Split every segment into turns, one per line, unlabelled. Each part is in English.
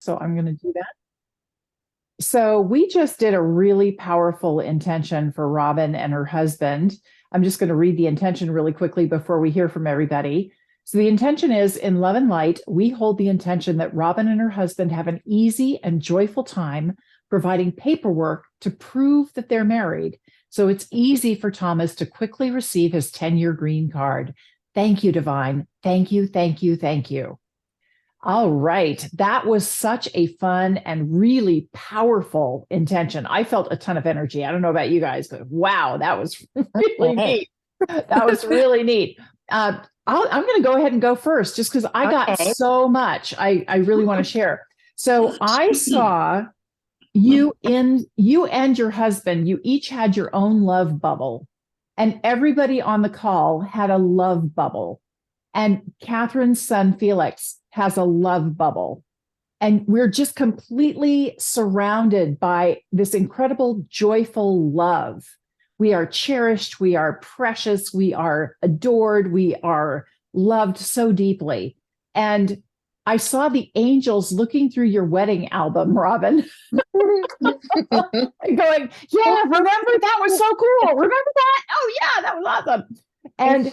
So I'm going to do that. So we just did a really powerful intention for Robin and her husband. I'm just going to read the intention really quickly before we hear from everybody. So the intention is in love and light, we hold the intention that Robin and her husband have an easy and joyful time providing paperwork to prove that they're married. So it's easy for Thomas to quickly receive his 10-year green card. Thank you, Divine. Thank you, thank you, thank you. All right. That was such a fun and really powerful intention. I felt a ton of energy. I don't know about you guys, but wow, that was really neat. That was really neat. I'm going to go ahead and go first just because I got so much I really want to share. So I saw you and your husband, you each had your own love bubble, and everybody on the call had a love bubble. And Catherine's son, Felix, has a love bubble. And we're just completely surrounded by this incredible, joyful love. We are cherished. We are precious. We are adored. We are loved so deeply. And I saw the angels looking through your wedding album, Robin, going, yeah, remember that was so cool. Remember that? Oh, yeah, that was awesome. And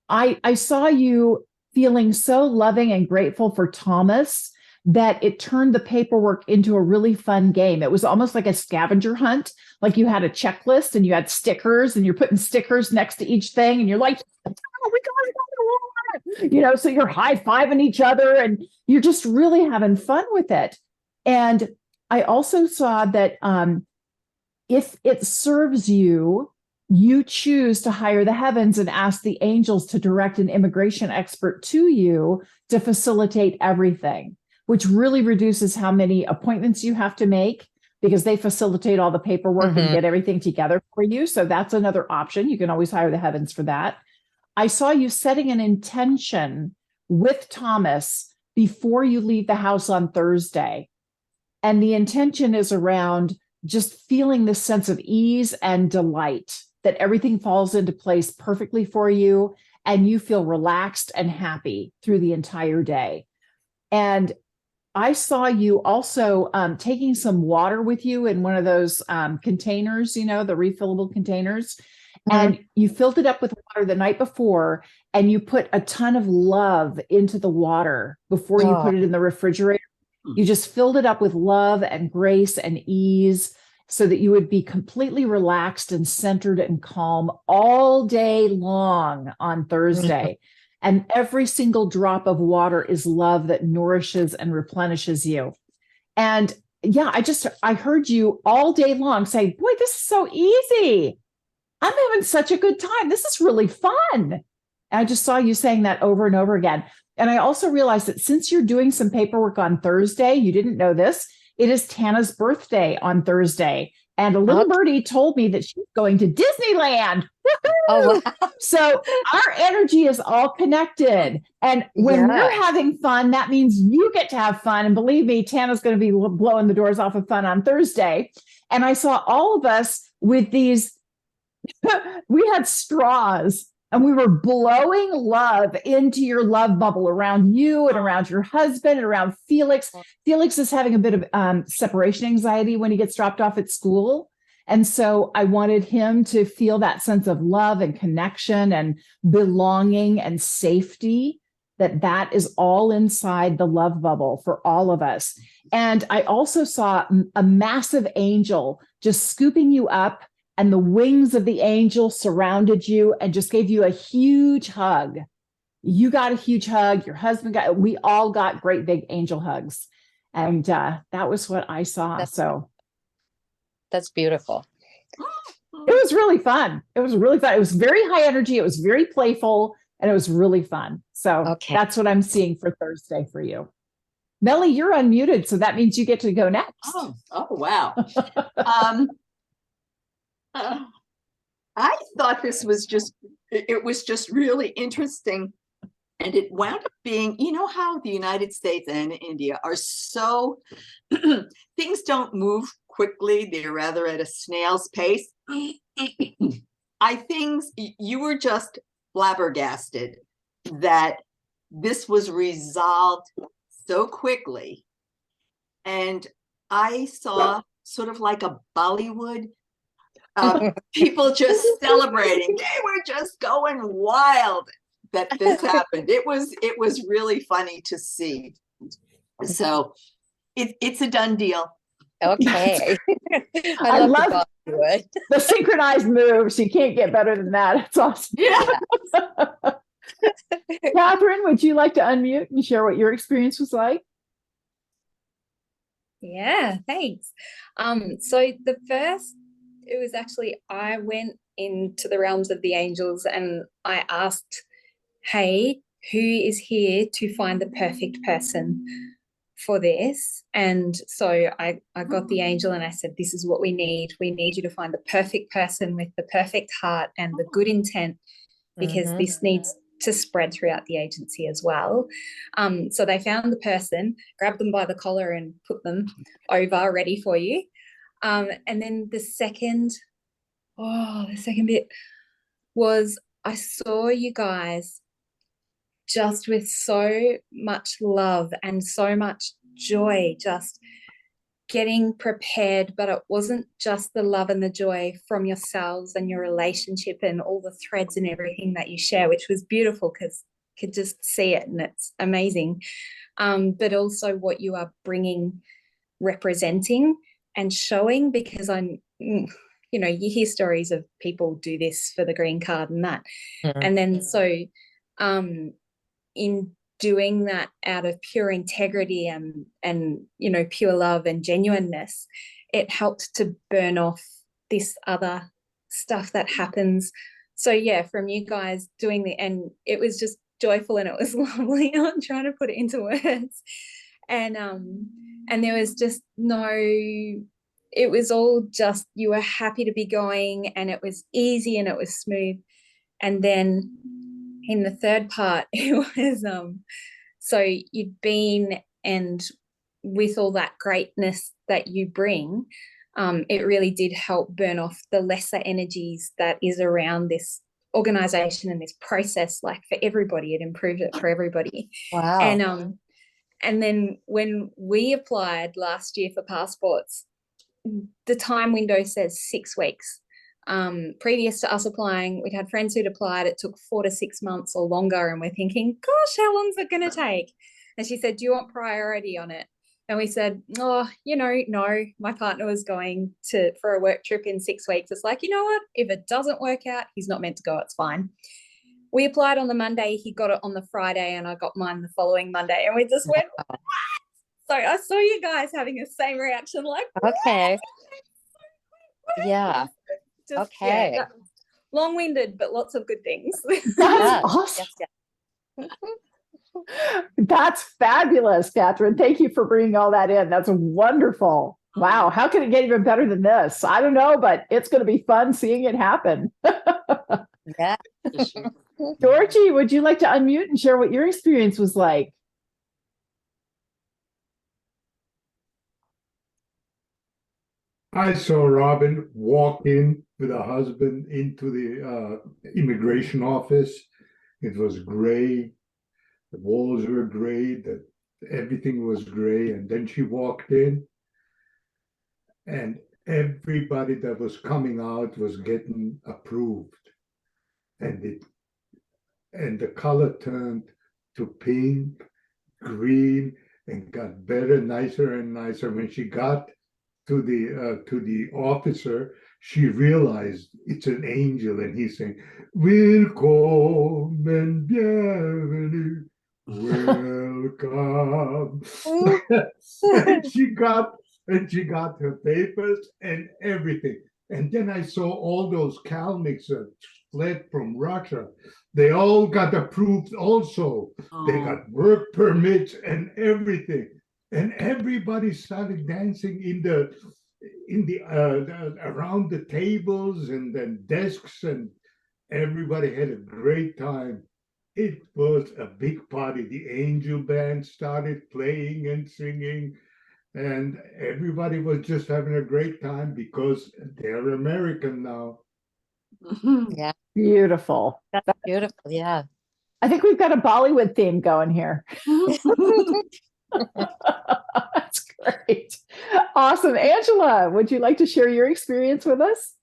I saw you feeling so loving and grateful for Thomas that it turned the paperwork into a really fun game. It was almost like a scavenger hunt. Like you had a checklist and you had stickers and you're putting stickers next to each thing. And you're like, oh, we got it. So you're high-fiving each other and you're just really having fun with it. And I also saw that if it serves you, you choose to hire the heavens and ask the angels to direct an immigration expert to you to facilitate everything, which really reduces how many appointments you have to make because they facilitate all the paperwork and get everything together for you. So that's another option. You can always hire the heavens for that. I saw you setting an intention with Thomas before you leave the house on Thursday. And the intention is around just feeling this sense of ease and delight, that everything falls into place perfectly for you and you feel relaxed and happy through the entire day. And I saw you also taking some water with you in one of those containers, the refillable containers. And you filled it up with water the night before and you put a ton of love into the water before you put it in the refrigerator. You just filled it up with love and grace and ease so that you would be completely relaxed and centered and calm all day long on Thursday. And every single drop of water is love that nourishes and replenishes you. And yeah, I heard you all day long say, boy, this is so easy. I'm having such a good time. This is really fun. And I just saw you saying that over and over again. And I also realized that since you're doing some paperwork on Thursday, you didn't know this, it is Tana's birthday on Thursday. And a little birdie told me that she's going to Disneyland. Oh, wow. So our energy is all connected. And when we're having fun, that means you get to have fun. And believe me, Tana's going to be blowing the doors off of fun on Thursday. And I saw all of us with these, we had straws. And we were blowing love into your love bubble around you and around your husband and around Felix. Felix is having a bit of separation anxiety when he gets dropped off at school. And so I wanted him to feel that sense of love and connection and belonging and safety, that is all inside the love bubble for all of us. And I also saw a massive angel just scooping you up, and the wings of the angel surrounded you and just gave you a huge hug. You got a huge hug. Your husband we all got great big angel hugs. And that was what I saw.
That's beautiful.
It was really fun. It was very high energy. It was very playful and it was really fun. So that's what I'm seeing for Thursday for you. Melly, you're unmuted. So that means you get to go next.
Oh wow. I thought this was it was just really interesting. And it wound up being, how the United States and India are so, things don't move quickly. They're rather at a snail's pace. You were just flabbergasted that this was resolved so quickly. and I saw sort of like a Bollywood people just celebrating. They were just going wild that this happened. It was really funny to see. So it's a done deal.
Okay.
I love
the Bollywood.
the synchronized moves. You can't get better than that. It's awesome.
Yeah.
Catherine, would you like to unmute and share what your experience was like?
Yeah, thanks. So it was actually, I went into the realms of the angels and I asked, hey, who is here to find the perfect person for this? And so I got the angel and I said, this is what we need. We need you to find the perfect person with the perfect heart and the good intent, because this needs to spread throughout the agency as well. So they found the person, grabbed them by the collar and put them over ready for you. And then the second bit was, I saw you guys just with so much love and so much joy, just getting prepared, but it wasn't just the love and the joy from yourselves and your relationship and all the threads and everything that you share, which was beautiful because you could just see it and it's amazing. But also what you are bringing, representing and showing, because you hear stories of people do this for the green card and that. And then so in doing that out of pure integrity and pure love and genuineness, it helped to burn off this other stuff that happens. So yeah, from you guys doing and it was just joyful and it was lovely. I'm trying to put it into words. And there was just it was all just, you were happy to be going and it was easy and it was smooth. And then in the third part, it was so you'd been, and with all that greatness that you bring, it really did help burn off the lesser energies that is around this organization and this process. Like for everybody, it improved it for everybody.
Wow.
And then when we applied last year for passports, the time window says 6 weeks. Previous to us applying, we'd had friends who'd applied. It took 4 to 6 months or longer, and we're thinking, gosh, how long is it going to take? And she said, do you want priority on it? And we said, oh, no, my partner was going for a work trip in 6 weeks. It's like, you know what, if it doesn't work out, he's not meant to go, it's fine. We applied on the Monday, he got it on the Friday, and I got mine the following Monday, and we just went, what? So I saw you guys having the same reaction, like,
okay. Yeah.
Just,
okay.
Yeah, long-winded, but lots of good things.
That's awesome.
Yes.
That's fabulous, Catherine. Thank you for bringing all that in. That's wonderful. Wow. How can it get even better than this? I don't know, but it's going to be fun seeing it happen.
Yeah.
Georgie, would you like to unmute and share what your experience was like?
I saw Robin walk in with her husband into the immigration office. It was gray. The walls were gray. Everything was gray. And then she walked in, and everybody that was coming out was getting approved. And the color turned to pink, green, and got better, nicer and nicer. When she got to the officer, she realized it's an angel, and he's saying, "Welcome and bienvenue, welcome." and she got her papers and everything. And then I saw all those Kalmyks that fled from Russia. They all got approved also. They got work permits and everything. And everybody started dancing in the around the tables and then desks, and everybody had a great time. It was a big party. The angel band started playing and singing, and everybody was just having a great time because they're American now.
Yeah.
Beautiful.
That's beautiful. Yeah.
I think we've got a Bollywood theme going here. That's great. Awesome. Angela, would you like to share your experience with us?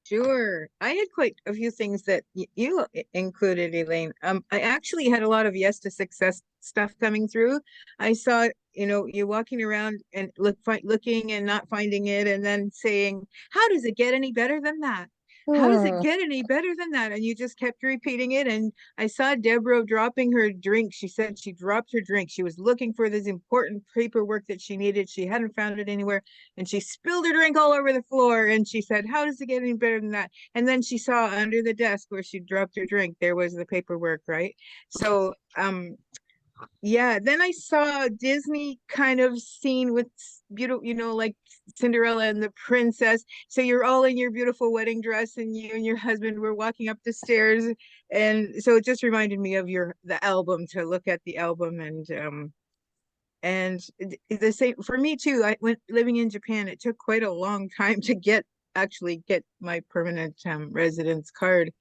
Sure. I had quite a few things that you included, Elaine. I actually had a lot of yes to success stuff coming through. I saw, you walking around and looking and not finding it, and then saying, "How does it get any better than that? How does it get any better than that?" And you just kept repeating it. And I saw Deborah dropping her drink. She said she dropped her drink. She was looking for this important paperwork that she needed. She hadn't found it anywhere. And she spilled her drink all over the floor. And she said, "How does it get any better than that?" And then she saw under the desk where she dropped her drink, there was the paperwork, right? So, yeah, then I saw a Disney kind of scene with beautiful, like Cinderella and the princess. So you're all in your beautiful wedding dress, and you and your husband were walking up the stairs. And so it just reminded me of the album, to look at the album. And the same for me too. I went living in Japan. It took quite a long time to actually get my permanent residence card.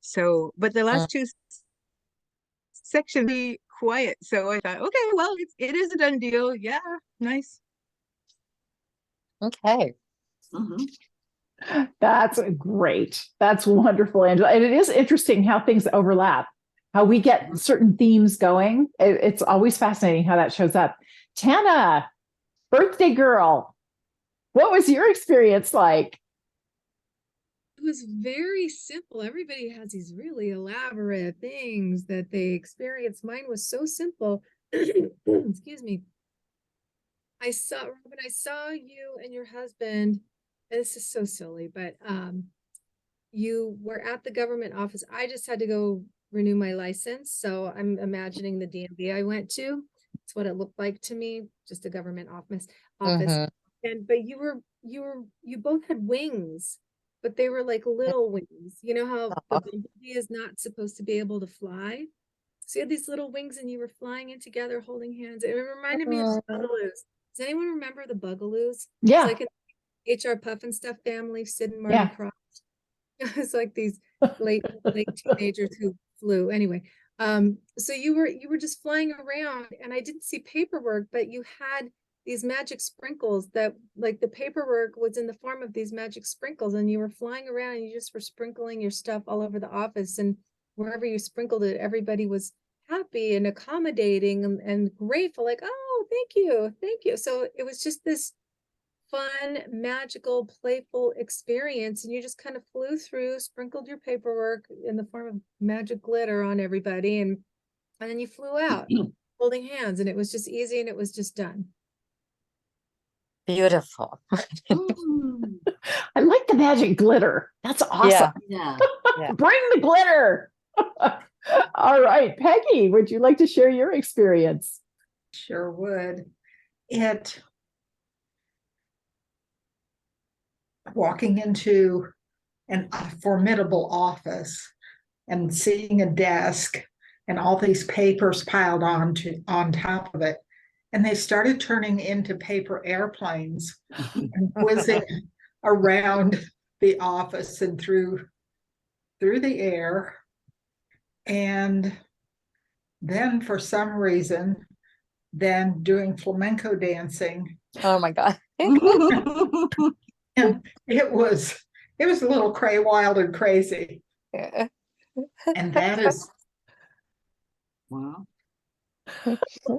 So, but the last two sections be quiet. So I thought, okay, well, it is a done deal. Yeah, nice.
Okay.
That's great. That's wonderful, Angela. And it is interesting how things overlap, how we get certain themes going. It's always fascinating how that shows up. Tana, birthday girl, what was your experience like?
It was very simple. Everybody has these really elaborate things that they experience. Mine was so simple. Excuse me. Robin, I saw you and your husband. This is so silly, but you were at the government office. I just had to go renew my license. So I'm imagining the DMV I went to. It's what it looked like to me, just a government office. But you both had wings, but they were like little wings. You know how the bumblebee is not supposed to be able to fly? So you had these little wings and you were flying in together, holding hands. It reminded me of the Bugaloos. Does anyone remember the Bugaloos?
Yeah.
It's like an HR Puff and Stuff family, Sid and Marty Cross. It's like these late teenagers who flew. Anyway, so you were just flying around, and I didn't see paperwork, but you had these magic sprinkles that, like, the paperwork was in the form of these magic sprinkles, and you were flying around and you just were sprinkling your stuff all over the office, and wherever you sprinkled it, everybody was happy and accommodating and grateful, like, "Oh, thank you." So it was just this fun, magical, playful experience, and you just kind of flew through, sprinkled your paperwork in the form of magic glitter on everybody, and then you flew out holding hands, and it was just easy, and it was just done.
Beautiful.
I like the magic glitter. That's awesome.
Yeah.
Bring the glitter. All right, Peggy, would you like to share your experience?
Sure would. Walking into a formidable office and seeing a desk and all these papers piled on top of it, and they started turning into paper airplanes and whizzing around the office and through the air. And then for some reason, then doing flamenco dancing.
Oh my God.
And it was a little wild and crazy. And that is
Wow.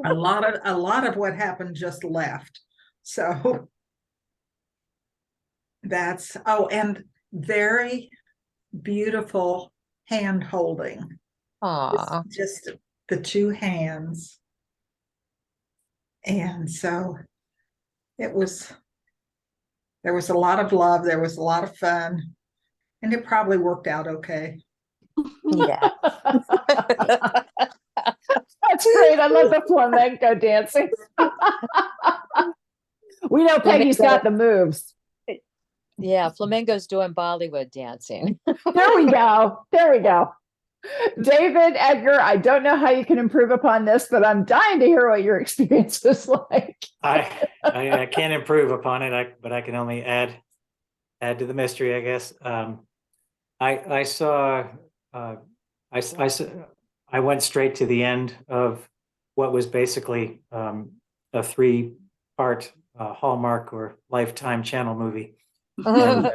a lot of what happened just left. So that's and very beautiful hand holding. Just the two hands. And so there was a lot of love, there was a lot of fun, and it probably worked out okay.
Yeah.
That's great. I love the flamenco dancing. We know Peggy's got the moves.
Yeah, flamenco's doing Bollywood dancing.
There we go. David, Edgar, I don't know how you can improve upon this, but I'm dying to hear what your experience was like.
I can't improve upon it, but I can only add to the mystery, I guess. I went straight to the end of what was basically a 3 part Hallmark or Lifetime channel movie. And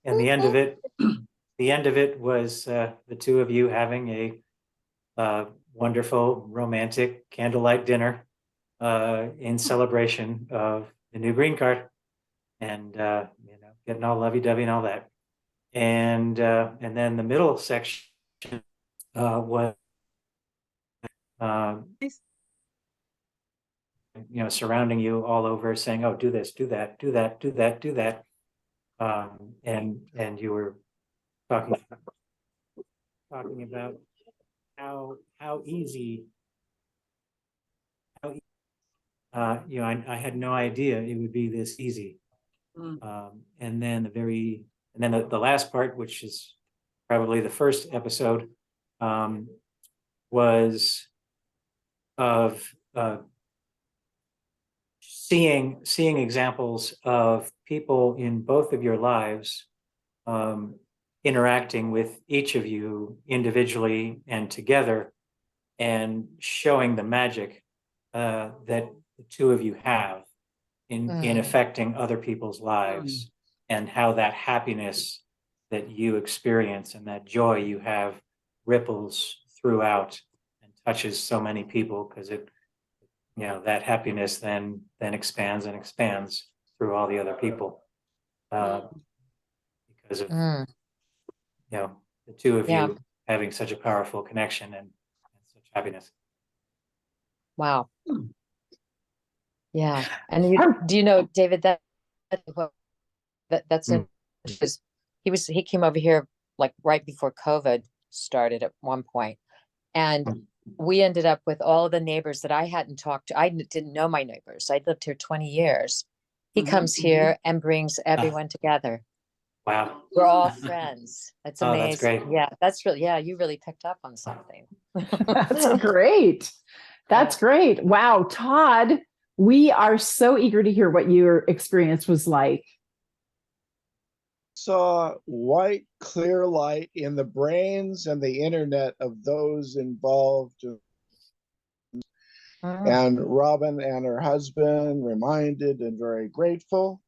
the end of it was the two of you having a wonderful romantic candlelight dinner in celebration of the new green card, and getting all lovey-dovey and all that. And then the middle section was surrounding you all over, saying, "Oh, do this, do that, do that, do that, do that," and you were talking about how easy. I had no idea it would be this easy. And then the last part, which is probably the first episode, was of seeing examples of people in both of your lives interacting with each of you individually and together, and showing the magic that the two of you have in affecting other people's lives, and how that happiness that you experience and that joy you have ripples throughout and touches so many people, because that happiness then expands and expands through all the other people, because of the two of you having such a powerful connection and such happiness.
Wow. Yeah. And do you know, David, that's interesting. He came over here like right before COVID started at one point, and we ended up with all the neighbors that I hadn't talked to. I didn't know my neighbors. I'd lived here 20 years. He comes here and brings everyone together.
Wow.
We're all friends. That's amazing.
That's great.
Yeah, that's really, you really picked up on something.
That's great. That's great. Wow. Todd, we are so eager to hear what your experience was like.
Saw white, clear light in the brains and the internet of those involved. And Robin and her husband reminded and very grateful.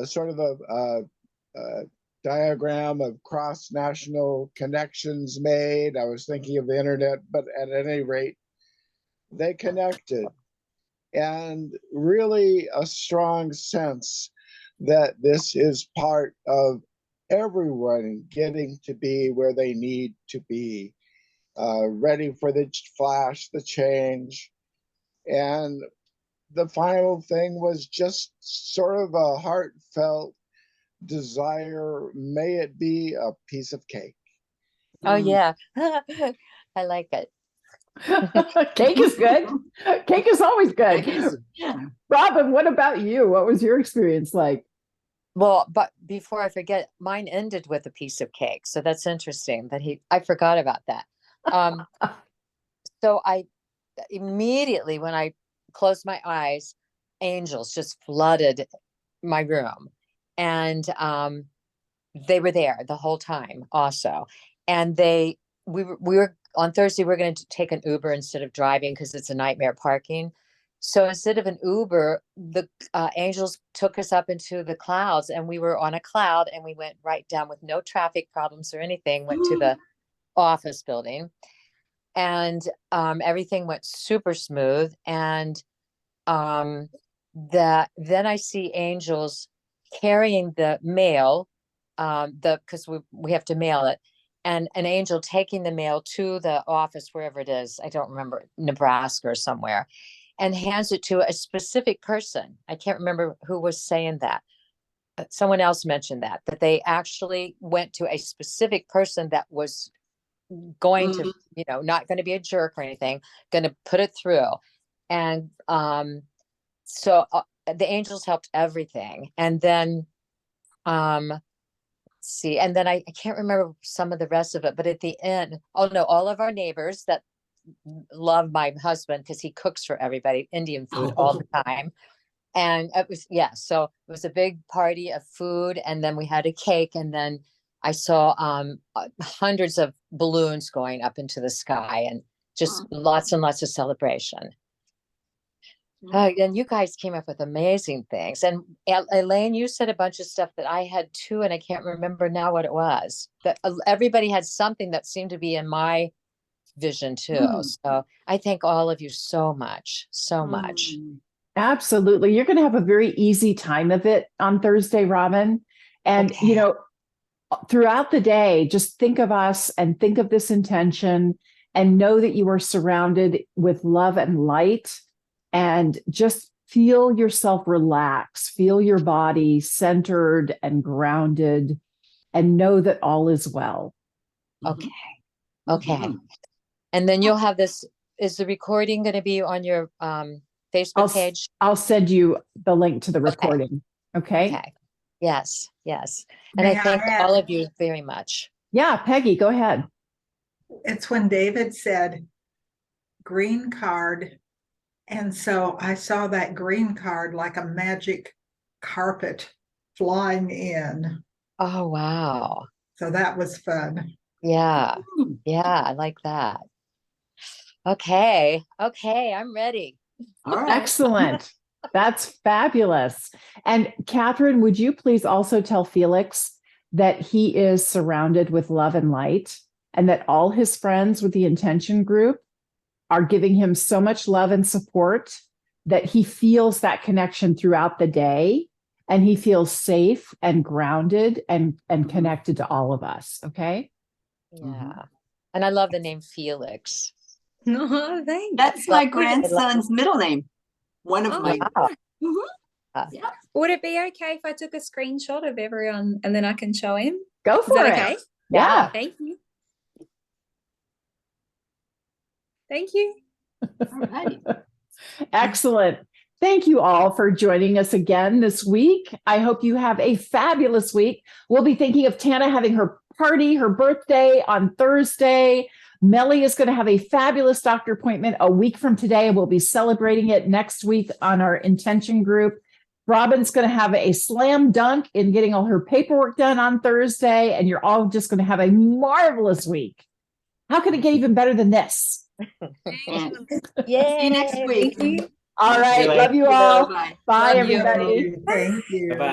Sort of a diagram of cross-national connections made. I was thinking of the internet, but at any rate, they connected. And really a strong sense that this is part of everyone getting to be where they need to be, ready for the flash, the change. And the final thing was just sort of a heartfelt desire, may it be a piece of cake.
Oh, yeah. I like it.
Cake is good. Cake is always good. Robin, what about you? What was your experience like?
Well, but before I forget, mine ended with a piece of cake. So that's interesting that I forgot about that. So I immediately, when I closed my eyes, angels just flooded my room. And they were there the whole time also. And we were on Thursday, we're going to take an Uber instead of driving because it's a nightmare parking. So instead of an Uber, the angels took us up into the clouds, and we were on a cloud, and we went right down with no traffic problems or anything, went to the office building, and everything went super smooth. And then I see angels carrying the mail, because we have to mail it, and an angel taking the mail to the office, wherever it is, I don't remember, Nebraska or somewhere, and hands it to a specific person. I can't remember who was saying that. Someone else mentioned that they actually went to a specific person that was going to, not going to be a jerk or anything, going to put it through. And so the angels helped everything. And then, and then I can't remember some of the rest of it, but at the end, all of our neighbors that love my husband, because he cooks for everybody, Indian food all the time. And it was, so it was a big party of food. And then we had a cake. And then I saw hundreds of balloons going up into the sky, and just lots and lots of celebration. And you guys came up with amazing things. And Elaine, you said a bunch of stuff that I had too, and I can't remember now what it was. But everybody had something that seemed to be in my vision too. So I thank all of you so much, so much.
Absolutely. You're going to have a very easy time of it on Thursday, Robin. And,
Okay.
you know, throughout the day, just think of us and think of this intention and know that you are surrounded with love and light, and just feel yourself relax, feel your body centered and grounded, and know that all is well.
Okay. Okay. And then you'll have this, is the recording going to be on your Facebook page?
I'll send you the link to the recording. Okay.
Okay. Yes. Yes. And
May
I thank
add-
all of you very much.
Yeah, Peggy, go ahead.
It's when David said green card. And so I saw that green card like a magic carpet flying in.
Oh, wow.
So that was fun.
Yeah. Yeah. I like that. Okay. Okay. I'm ready.
All right.
Excellent. That's fabulous. And Catherine, would you please also tell Felix that he is surrounded with love and light, and that all his friends with the intention group are giving him so much love and support that he feels that connection throughout the day, and he feels safe and grounded and connected to all of us. Okay.
Yeah. And I love the name Felix.
Oh, thanks.
That's my grandson's middle name. One of
Oh,
my.
Wow.
Yeah.
Would it be okay if I took a screenshot of everyone and then I can show him?
Go
Is
for
that
it.
okay?
Yeah.
Thank you. Thank you.
All right.
Excellent. Thank you all for joining us again this week. I hope you have a fabulous week. We'll be thinking of Tana having her party, her birthday on Thursday. Melly is going to have a fabulous doctor appointment a week from today, and we'll be celebrating it next week on our intention group. Robin's going to have a slam dunk in getting all her paperwork done on Thursday, and you're all just going to have a marvelous week. How can it get even better than this?
And
Yay.
see you next week.
Thank you.
All right.
Elaine.
Love you all.
Bye.
Bye,
Love you.
everybody.
Thank you.
Bye-bye.